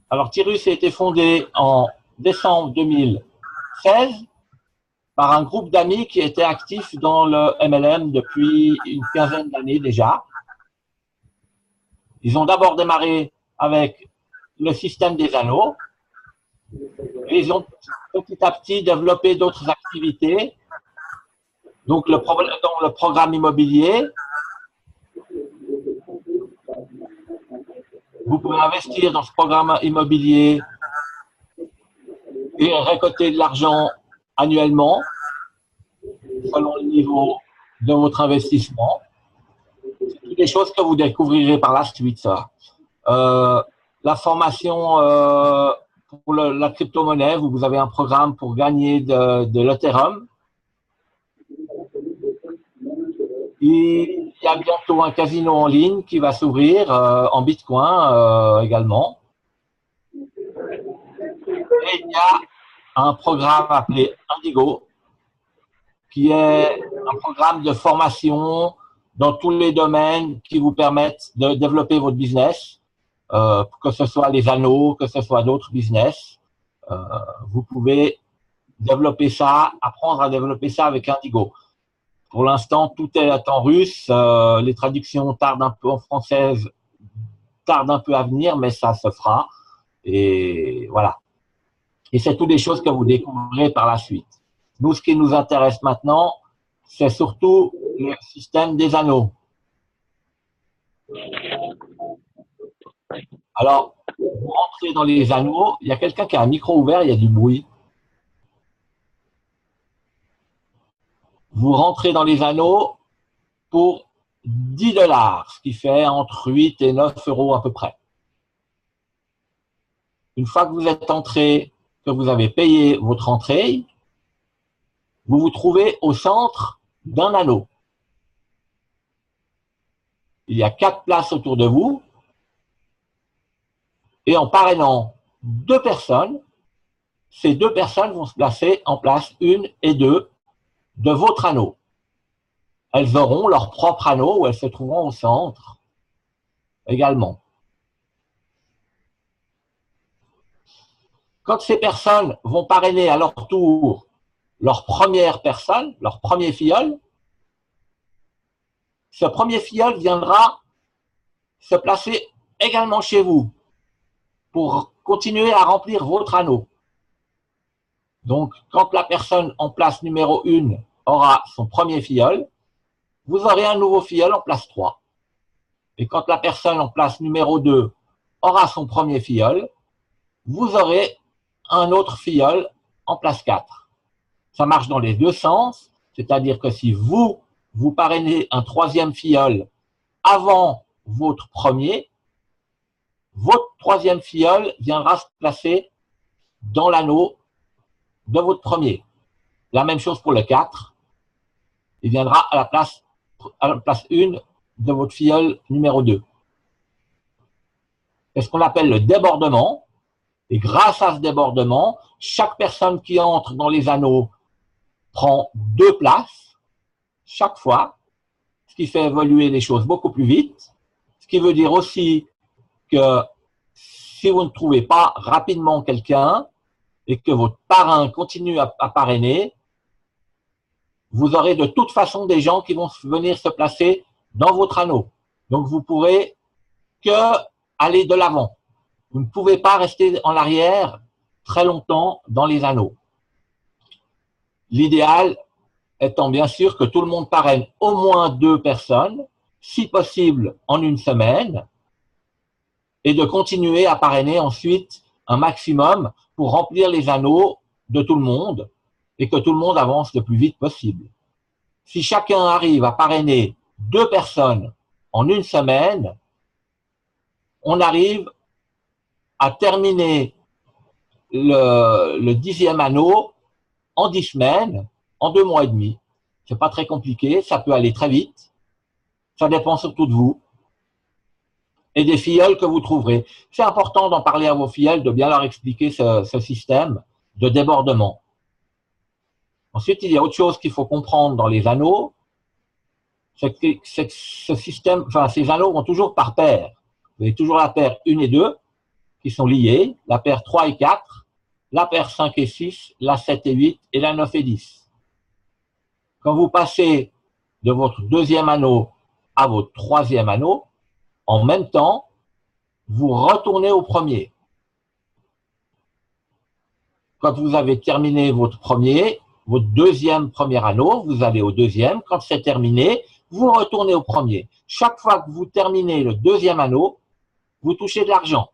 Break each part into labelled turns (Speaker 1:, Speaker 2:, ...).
Speaker 1: Alors, Tirus a été fondé en décembre 2016 par un groupe d'amis qui étaient actifs dans le MLM depuis une quinzaine d'années déjà. Ils ont d'abord démarré avec le système des anneaux et ils ont petit à petit développé d'autres activités. Donc, dans le programme immobilier, vous pouvez investir dans ce programme immobilier et récolter de l'argent annuellement selon le niveau de votre investissement. C'est des choses que vous découvrirez par la suite, ça. La formation pour la crypto-monnaie, vous avez un programme pour gagner de l'Ethereum. Il y a bientôt un casino en ligne qui va s'ouvrir en Bitcoin également. Et il y a un programme appelé Indigo, qui est un programme de formation dans tous les domaines qui vous permettent de développer votre business, que ce soit les anneaux, que ce soit d'autres business. Vous pouvez développer ça, apprendre à développer ça avec Indigo. Pour l'instant, tout est en russe. Les traductions tardent un peu en française, tardent un peu à venir, mais ça se fera. Et voilà. Et c'est toutes des choses que vous découvrirez par la suite. Nous, ce qui nous intéresse maintenant, c'est surtout le système des anneaux. Alors, vous rentrez dans les anneaux, il y a quelqu'un qui a un micro ouvert, il y a du bruit. Vous rentrez dans les anneaux pour 10 $, ce qui fait entre 8 et 9 € à peu près. Une fois que vous êtes entré, que vous avez payé votre entrée, vous vous trouvez au centre d'un anneau. Il y a 4 places autour de vous et en parrainant 2 personnes, ces 2 personnes vont se placer en place 1 et 2 de votre anneau. Elles auront leur propre anneau où elles se trouveront au centre également. Quand ces personnes vont parrainer à leur tour leur première personne, leur premier filleul, ce premier filleul viendra se placer également chez vous pour continuer à remplir votre anneau. Donc, quand la personne en place numéro 1 aura son premier filleul, vous aurez un nouveau filleul en place 3. Et quand la personne en place numéro 2 aura son premier filleul, vous aurez un autre filleul en place 4. Ça marche dans les deux sens, c'est-à-dire que si vous parrainez un troisième filleul avant votre premier, votre troisième filleul viendra se placer dans l'anneau de votre premier. La même chose pour le 4. Il viendra à la place 1 de votre filleul numéro 2. C'est ce qu'on appelle le débordement. Et grâce à ce débordement, chaque personne qui entre dans les anneaux prend 2 places chaque fois, ce qui fait évoluer les choses beaucoup plus vite. Ce qui veut dire aussi que si vous ne trouvez pas rapidement quelqu'un et que votre parrain continue à parrainer, vous aurez de toute façon des gens qui vont venir se placer dans votre anneau. Donc, vous pourrez que aller de l'avant. Vous ne pouvez pas rester en arrière très longtemps dans les anneaux. L'idéal étant bien sûr que tout le monde parraine au moins 2 personnes, si possible en une semaine, et de continuer à parrainer ensuite un maximum pour remplir les anneaux de tout le monde et que tout le monde avance le plus vite possible. Si chacun arrive à parrainer 2 personnes en une semaine, on arrive à terminer le 10e anneau en 10 semaines, en 2 mois et demi. C'est pas très compliqué, ça peut aller très vite. Ça dépend surtout de vous et des filleuls que vous trouverez. C'est important d'en parler à vos filleuls, de bien leur expliquer ce système de débordement. Ensuite, il y a autre chose qu'il faut comprendre dans les anneaux, c'est que ce système, enfin, ces anneaux vont toujours par paire. Vous avez toujours la paire 1 et 2. qui sont liées, la paire 3 et 4, la paire 5 et 6, la 7 et 8 et la 9 et 10. Quand vous passez de votre deuxième anneau à votre troisième anneau, en même temps, vous retournez au premier. Quand vous avez terminé votre deuxième premier anneau, vous allez au deuxième. Quand c'est terminé, vous retournez au premier. Chaque fois que vous terminez le deuxième anneau, vous touchez de l'argent.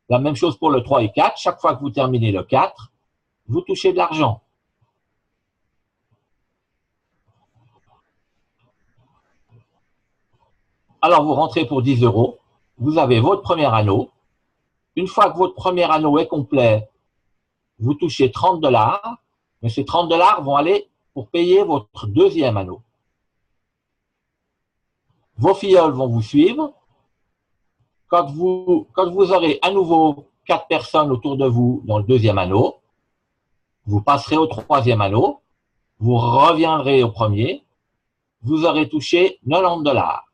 Speaker 1: La même chose pour le 3 et 4. Chaque fois que vous terminez le 4, vous touchez de l'argent. Alors, vous rentrez pour 10 €. Vous avez votre premier anneau. Une fois que votre premier anneau est complet, vous touchez 30 $, mais ces 30 $ vont aller pour payer votre deuxième anneau. Vos filleuls vont vous suivre. Quand vous aurez à nouveau 4 personnes autour de vous dans le deuxième anneau, vous passerez au troisième anneau, vous reviendrez au premier, vous aurez touché 90 $.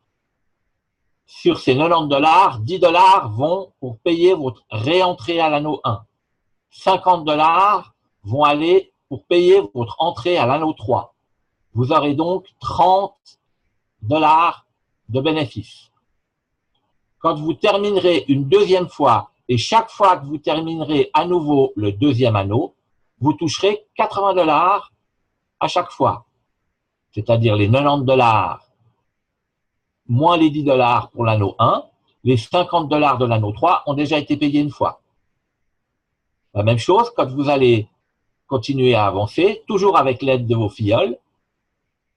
Speaker 1: Sur ces 90 $, 10 $ vont pour payer votre réentrée à l'anneau 1. 50 $ vont aller pour payer votre entrée à l'anneau 3. Vous aurez donc 30 $ de bénéfice. Quand vous terminerez une deuxième fois, et chaque fois que vous terminerez à nouveau le deuxième anneau, vous toucherez 80 $ à chaque fois. C'est-à-dire les 90 $ moins les 10 $ pour l'anneau 1, les 50 $ de l'anneau 3 ont déjà été payés une fois. La même chose, quand vous allez continuer à avancer, toujours avec l'aide de vos filleuls,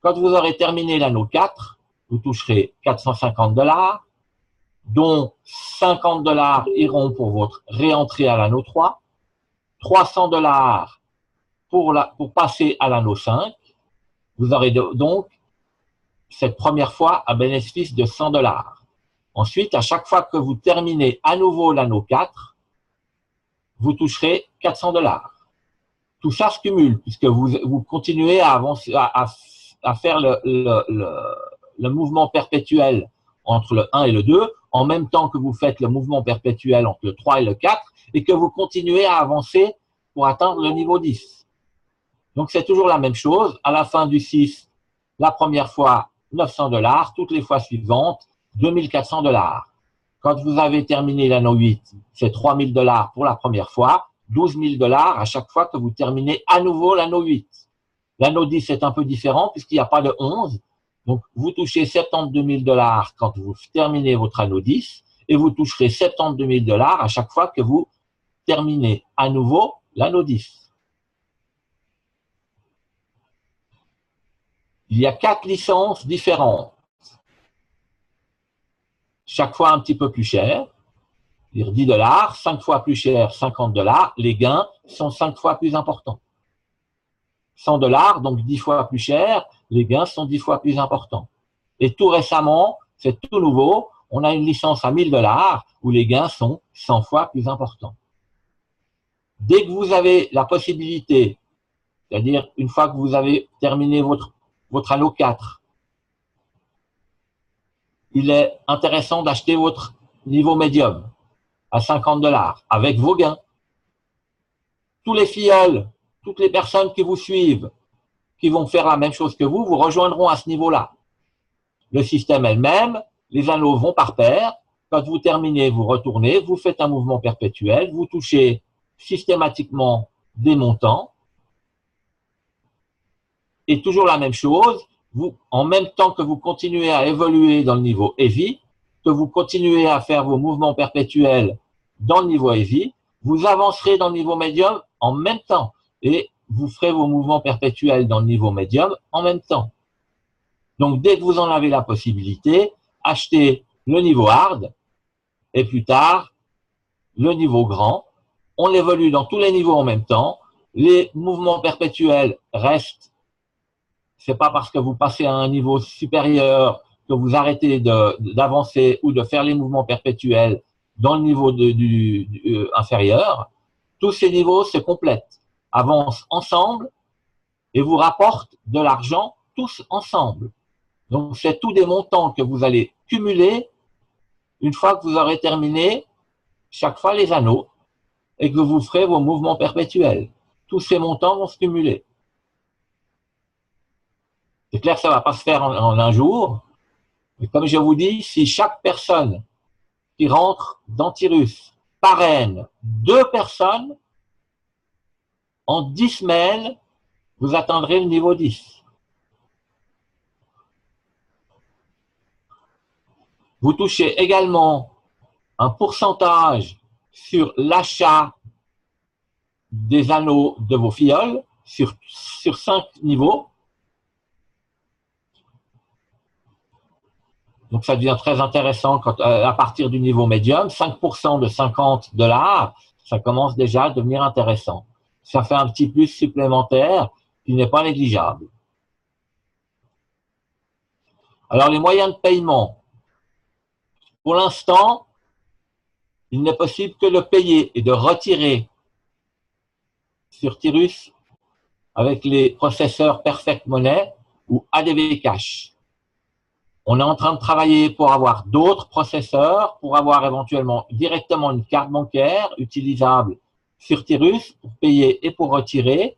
Speaker 1: quand vous aurez terminé l'anneau 4, vous toucherez 450 $, dont 50 $ iront pour votre réentrée à l'anneau 3, 300 $ pour passer à l'anneau 5. Vous aurez donc cette première fois un bénéfice de 100 $. Ensuite, à chaque fois que vous terminez à nouveau l'anneau 4, vous toucherez 400 $. Tout ça se cumule puisque vous continuez à avancer, à faire le mouvement perpétuel entre le 1 et le 2, en même temps que vous faites le mouvement perpétuel entre le 3 et le 4, et que vous continuez à avancer pour atteindre le niveau 10. Donc, c'est toujours la même chose. À la fin du 6, la première fois, 900 $, toutes les fois suivantes, 2400 $. Quand vous avez terminé l'anneau 8, c'est 3000 $ pour la première fois, 12 000 $ à chaque fois que vous terminez à nouveau l'anneau 8. L'anneau 10 est un peu différent puisqu'il n'y a pas de 11. Donc, vous touchez 72 000 $ quand vous terminez votre anneau 10 et vous toucherez 72 000 $ à chaque fois que vous terminez à nouveau l'anneau 10. Il y a 4 licences différentes. Chaque fois un petit peu plus cher, c'est-à-dire 10 $, 5 fois plus cher, 50 $, les gains sont 5 fois plus importants. 100 $, donc 10 fois plus cher, les gains sont 10 fois plus importants. Et tout récemment, c'est tout nouveau, on a une licence à 1000 $ où les gains sont 100 fois plus importants. Dès que vous avez la possibilité, c'est-à-dire une fois que vous avez terminé votre anneau 4, il est intéressant d'acheter votre niveau médium à 50 $ avec vos gains. Tous les filleuls, toutes les personnes qui vous suivent, qui vont faire la même chose que vous rejoindront à ce niveau-là. Le système est le même, les anneaux vont par paire. Quand vous terminez, vous retournez, vous faites un mouvement perpétuel, vous touchez systématiquement des montants. Et toujours la même chose, en même temps que vous continuez à évoluer dans le niveau heavy, que vous continuez à faire vos mouvements perpétuels dans le niveau heavy, vous avancerez dans le niveau médium en même temps. Et vous ferez vos mouvements perpétuels dans le niveau médium en même temps. Donc, dès que vous en avez la possibilité, achetez le niveau hard et plus tard, le niveau grand. On évolue dans tous les niveaux en même temps. Les mouvements perpétuels restent. C'est pas parce que vous passez à un niveau supérieur que vous arrêtez d'avancer ou de faire les mouvements perpétuels dans le niveau inférieur. Tous ces niveaux se complètent, avancent ensemble et vous rapportent de l'argent tous ensemble. Donc, c'est tous des montants que vous allez cumuler une fois que vous aurez terminé chaque fois les anneaux et que vous ferez vos mouvements perpétuels. Tous ces montants vont se cumuler. C'est clair que ça ne va pas se faire en un jour, mais comme je vous dis, si chaque personne qui rentre d'Antirus parraine 2 personnes, en 10 semaines, vous atteindrez le niveau 10. Vous touchez également un pourcentage sur l'achat des anneaux de vos filleuls sur 5 niveaux. Donc ça devient très intéressant quand, à partir du niveau médium, 5% de $50, ça commence déjà à devenir intéressant. Ça fait un petit plus supplémentaire qui n'est pas négligeable. Alors les moyens de paiement. Pour l'instant, il n'est possible que de payer et de retirer sur Tirus avec les processeurs Perfect Money ou ADV Cash. On est en train de travailler pour avoir d'autres processeurs, pour avoir éventuellement directement une carte bancaire utilisable sur Tirus pour payer et pour retirer.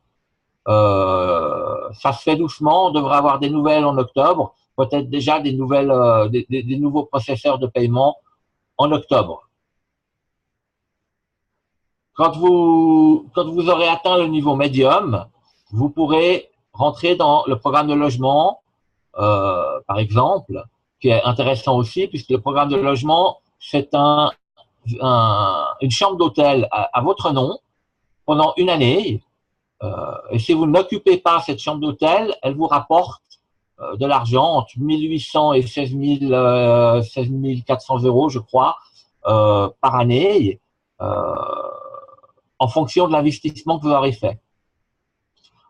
Speaker 1: Ça se fait doucement, on devrait avoir des nouvelles en octobre, peut-être déjà des nouveaux processeurs de paiement en octobre. Quand vous aurez atteint le niveau médium, vous pourrez rentrer dans le programme de logement, par exemple, qui est intéressant aussi, puisque le programme de logement, c'est une chambre d'hôtel à votre nom pendant une année. Et si vous n'occupez pas cette chambre d'hôtel, elle vous rapporte de l'argent entre 1800 et 16 400 €, je crois, par année, en fonction de l'investissement que vous aurez fait.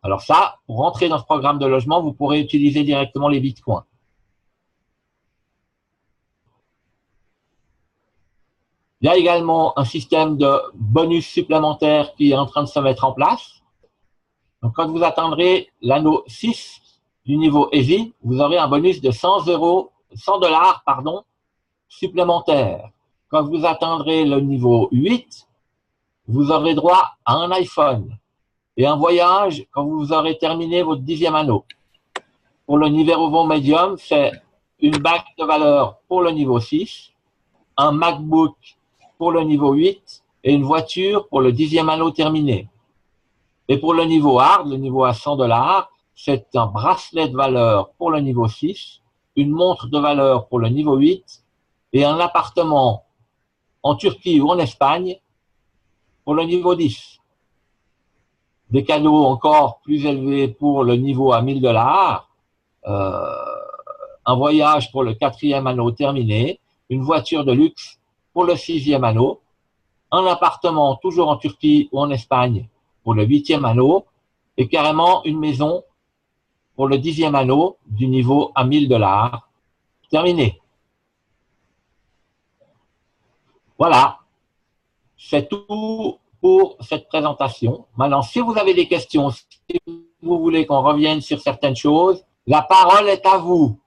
Speaker 1: Alors ça, pour rentrer dans ce programme de logement, vous pourrez utiliser directement les bitcoins. Il y a également un système de bonus supplémentaire qui est en train de se mettre en place. Donc, quand vous atteindrez l'anneau 6 du niveau Easy, vous aurez un bonus de 100 $, supplémentaire. Quand vous atteindrez le niveau 8, vous aurez droit à un iPhone et un voyage quand vous aurez terminé votre 10e anneau. Pour le niveau médium, c'est une bague de valeur pour le niveau 6, un MacBook pour le niveau 8 et une voiture pour le 10e anneau terminé. Et pour le niveau hard, le niveau à 100 $, c'est un bracelet de valeur pour le niveau 6, une montre de valeur pour le niveau 8 et un appartement en Turquie ou en Espagne pour le niveau 10. Des cadeaux encore plus élevés pour le niveau à 1000 $, un voyage pour le 4e anneau terminé, une voiture de luxe pour le 6e anneau, un appartement toujours en Turquie ou en Espagne pour le 8e anneau et carrément une maison pour le 10e anneau du niveau à 1000 $. Terminé. Voilà, c'est tout pour cette présentation. Maintenant, si vous avez des questions, si vous voulez qu'on revienne sur certaines choses, la parole est à vous.